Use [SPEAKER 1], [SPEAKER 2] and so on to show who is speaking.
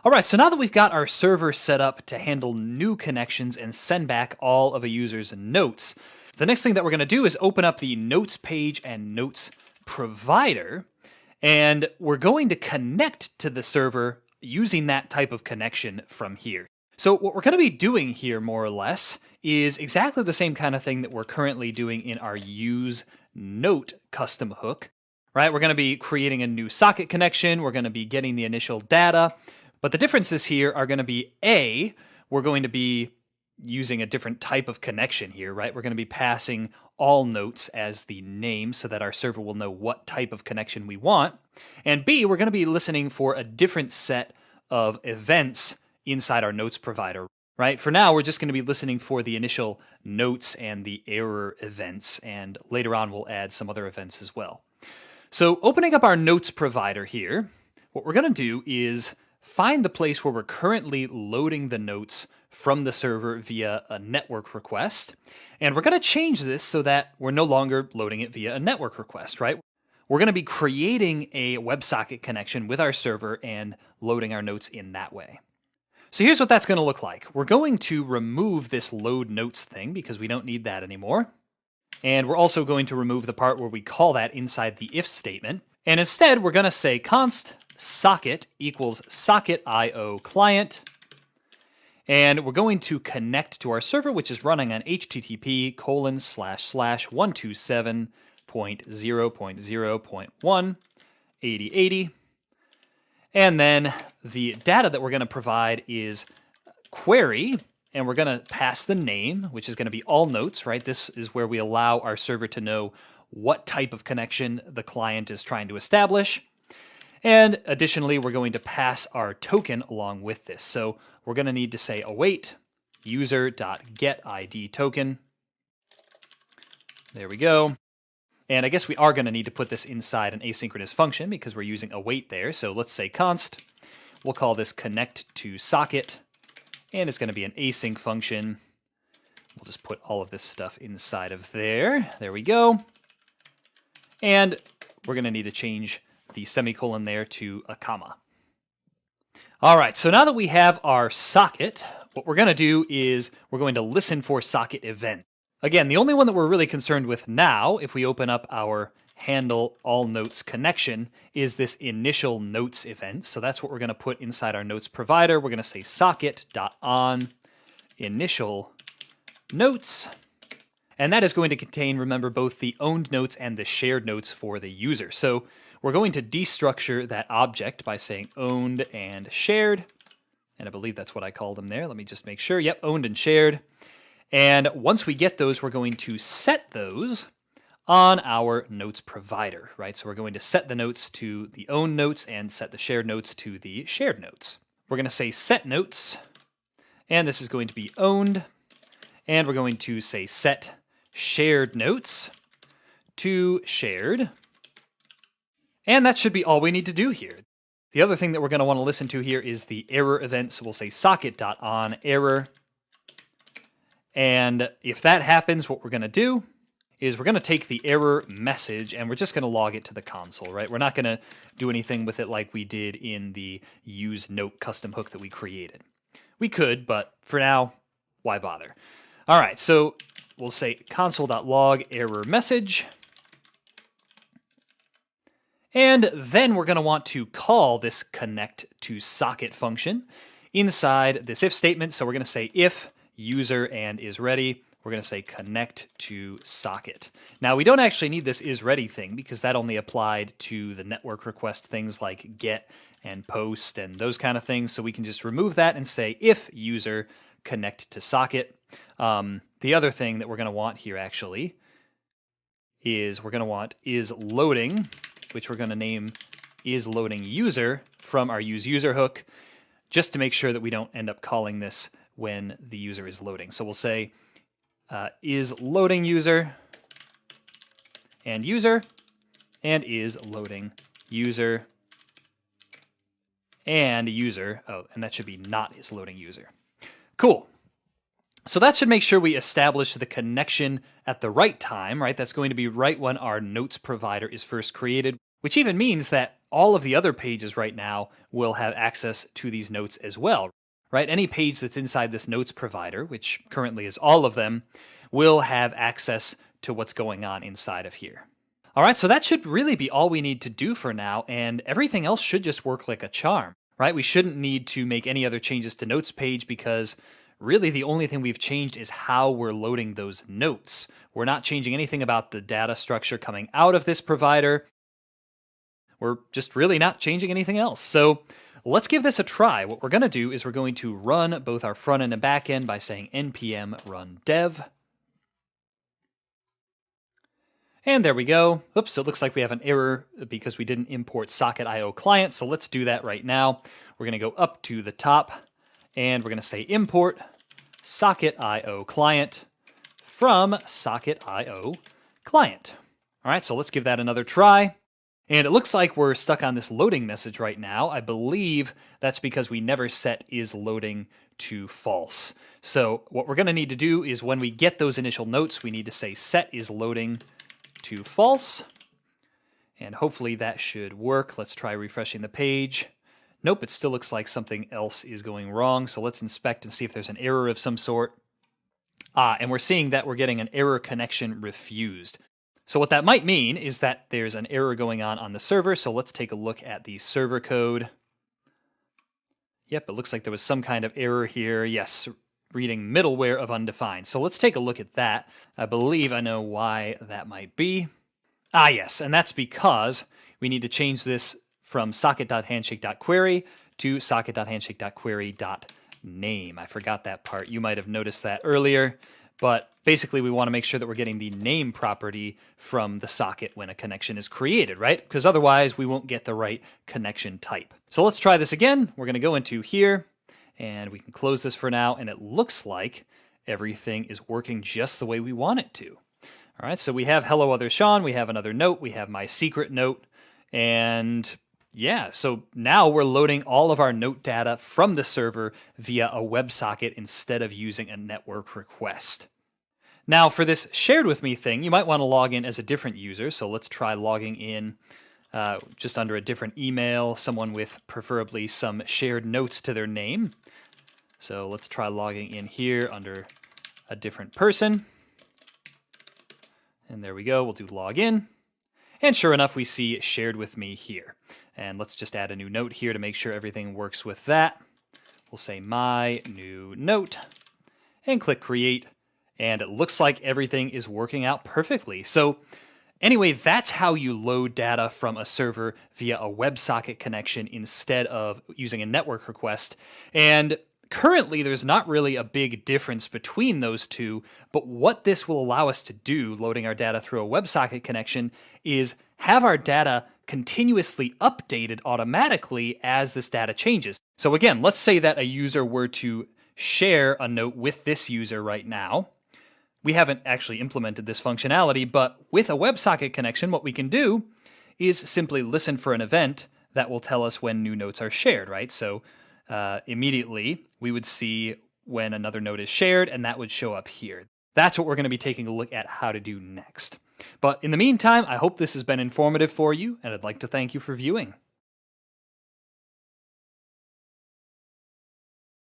[SPEAKER 1] All right, so now that we've got our server set up to handle new connections and send back all of a user's notes, the next thing that we're going to do is open up the notes page and notes provider, and we're going to connect to the server using that type of connection from here. So what we're going to be doing here, more or less, is exactly the same kind of thing that we're currently doing in our use note custom hook, right? We're going to be creating a new socket connection. We're going to be getting the initial data. But the differences here are going to be we're going to be using a different type of connection here, right? We're going to be passing all notes as the name so that our server will know what type of connection we want. And B, we're going to be listening for a different set of events inside our notes provider, right? For now, we're just going to be listening for the initial notes and the error events, and later on we'll add some other events as well. So opening up our notes provider here, what we're going to do is find the place where we're currently loading the notes from the server via a network request. And we're going to change this so that we're no longer loading it via a network request, right? We're going to be creating a WebSocket connection with our server and loading our notes in that way. So here's what that's going to look like. We're going to remove this load notes thing because we don't need that anymore. And we're also going to remove the part where we call that inside the if statement. And instead, we're going to say const socket equals socket IO client. And we're going to connect to our server, which is running on http://127.0.0.1 And then the data that we're going to provide is query, and we're going to pass the name, which is going to be all notes, right? This is where we allow our server to know what type of connection the client is trying to establish. And additionally, we're going to pass our token along with this. So we're going to need to say await user.getID token. There we go. And I guess we are going to need to put this inside an asynchronous function because we're using await there. So let's say const. We'll call this connect to socket. And it's going to be an async function. We'll just put all of this stuff inside of there. There we go. And we're going to need to change the semicolon there to a comma. All right, so now that we have our socket, what we're going to do is we're going to listen for socket event. Again, the only one that we're really concerned with now, if we open up our handle all notes connection, is this initial notes event. So that's what we're going to put inside our notes provider. We're going to say socket.on initial notes. And that is going to contain, remember, both the owned notes and the shared notes for the user. So we're going to destructure that object by saying owned and shared. And I believe that's what I called them there. Let me just make sure. Yep, owned and shared. And once we get those, we're going to set those on our notes provider, right? So we're going to set the notes to the owned notes and set the shared notes to the shared notes. We're going to say set notes, and this is going to be owned. And we're going to say set shared notes to shared. And that should be all we need to do here. The other thing that we're going to want to listen to here is the error event. So we'll say socket.on error. And if that happens, what we're going to do is we're going to take the error message and we're just going to log it to the console, right? We're not going to do anything with it like we did in the use note custom hook that we created. We could, but for now, why bother? All right, so we'll say console.log error message. And then we're going to want to call this connect to socket function inside this if statement. So we're going to say if user and is ready. We're going to say connect to socket. Now we don't actually need this is ready thing because that only applied to the network request things like get and post and those kind of things. So we can just remove that and say if user connect to socket. The other thing that we're going to want here actually is we're going to want is loading, which we're going to name is loading user from our use user hook, just to make sure that we don't end up calling this when the user is loading. So we'll say is loading user and is loading user and user. Oh, and that should be not is loading user. Cool. So that should make sure we establish the connection at the right time, right? That's going to be right when our notes provider is first created. which even means that all of the other pages right now will have access to these notes as well, right? Any page that's inside this notes provider, which currently is all of them, will have access to what's going on inside of here. All right, so that should really be all we need to do for now, and everything else should just work like a charm, right? We shouldn't need to make any other changes to notes page because really the only thing we've changed is how we're loading those notes. We're not changing anything about the data structure coming out of this provider. We're just really not changing anything else. So let's give this a try. What we're going to do is we're going to run both our front end and back end by saying npm run dev. And there we go. Oops, it looks like we have an error because we didn't import socket.io client. So let's do that right now. We're going to go up to the top and we're going to say import socket.io client from socket.io client. All right, so let's give that another try. And it looks like we're stuck on this loading message right now. I believe that's because we never set is loading to false. So what we're going to need to do is when we get those initial notes, we need to say set is loading to false. And hopefully that should work. Let's try refreshing the page. Nope, it still looks like something else is going wrong. So let's inspect and see if there's an error of some sort. And we're seeing that we're getting an error connection refused. So what that might mean is that there's an error going on the server. So let's take a look at the server code. Yep, it looks like there was some kind of error here. Yes, reading middleware of undefined. So let's take a look at that. I believe I know why that might be. Yes, and that's because we need to change this from socket.handshake.query to socket.handshake.query.name. I forgot that part. You might have noticed that earlier. But basically, we want to make sure that we're getting the name property from the socket when a connection is created, right? Because otherwise, we won't get the right connection type. So let's try this again. We're going to go into here, and we can close this for now. And it looks like everything is working just the way we want it to. All right, so we have hello other Sean. We have another note. We have my secret note. And yeah, so now we're loading all of our note data from the server via a WebSocket instead of using a network request. Now for this shared with me thing, you might want to log in as a different user. So let's try logging in just under a different email, someone with preferably some shared notes to their name. So let's try logging in here under a different person. And there we go, we'll do login. And sure enough, we see shared with me here. And let's just add a new note here to make sure everything works with that. We'll say my new note and click create. And it looks like everything is working out perfectly. So anyway, that's how you load data from a server via a WebSocket connection instead of using a network request. And currently, there's not really a big difference between those two, but what this will allow us to do, loading our data through a WebSocket connection, is have our data continuously updated automatically as this data changes. So again, let's say that a user were to share a note with this user right now. We haven't actually implemented this functionality, but with a WebSocket connection, what we can do is simply listen for an event that will tell us when new notes are shared, right? So immediately we would see when another note is shared, and that would show up here. That's what we're going to be taking a look at how to do next. But in the meantime, I hope this has been informative for you, and I'd like to thank you for viewing.